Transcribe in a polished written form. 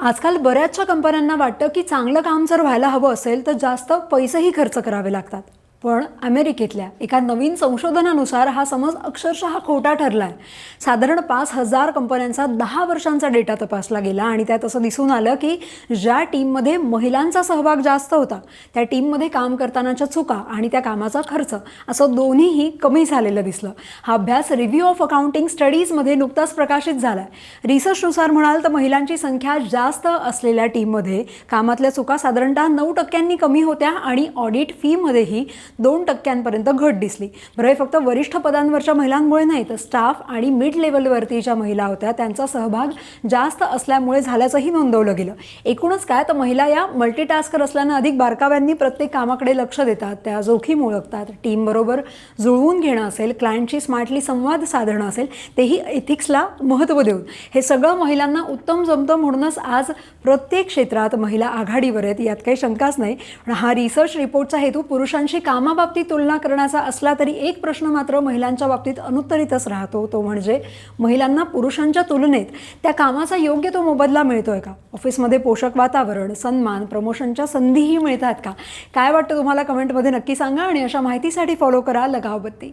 आजकाल बऱ्याचशा कंपन्यांना वाटतं की चांगलं काम जर व्हायला हवं असेल तर जास्त पैसेही खर्च करावे लागतात. पण अमेरिकेतल्या एका नवीन संशोधनानुसार हा समज अक्षरशः खोटा ठरला आहे. साधारण 5,000 कंपन्यांचा 10 वर्षांचा डेटा तपासला गेला आणि त्यात असं दिसून आलं की ज्या टीममध्ये महिलांचा सहभाग जास्त होता त्या टीममध्ये काम करतानाच्या चुका आणि त्या कामाचा खर्च असं दोन्हीही कमी झालेलं दिसलं. हा अभ्यास रिव्ह्यू ऑफ अकाउंटिंग स्टडीजमध्ये नुकताच प्रकाशित झाला आहे. रिसर्चनुसार म्हणाल तर महिलांची संख्या जास्त असलेल्या टीममध्ये कामातल्या चुका साधारणतः 9% कमी होत्या आणि ऑडिट फीमध्येही 2% घट दिसली. बरं, हे फक्त वरिष्ठ पदांवरच्या महिलांमुळे नाही तर स्टाफ आणि मिड लेवलवरती ज्या महिला होत्या त्यांचा सहभाग जास्त असल्यामुळे झाल्याचंही नोंदवलं गेलं. एकूणच काय तर महिला या मल्टीटास्कर असल्यानं अधिक बारकाव्यांनी प्रत्येक कामाकडे लक्ष देतात, त्या जोखीम ओळखतात, टीमबरोबर जुळवून घेणं असेल, क्लायंटशी स्मार्टली संवाद साधणं असेल, तेही एथिक्सला महत्त्व देऊन हे सगळं महिलांना उत्तम जमतं. म्हणूनच आज प्रत्येक क्षेत्रात महिला आघाडीवर आहेत, यात काही शंकाच नाही. पण हा रिसर्च रिपोर्टचा हेतू पुरुषांशी कामाबाबतीत तुलना करण्याचा असला तरी एक प्रश्न मात्र महिलांच्या बाबतीत अनुत्तरितच राहतो. तो म्हणजे महिलांना पुरुषांच्या तुलनेत त्या कामाचा योग्य तो मोबदला मिळतोय का? ऑफिसमध्ये पोषक वातावरण, सन्मान, प्रमोशनच्या संधीही मिळतात का? काय वाटतं तुम्हाला? कमेंटमध्ये नक्की सांगा आणि अशा माहितीसाठी फॉलो करा लगावबत्ती.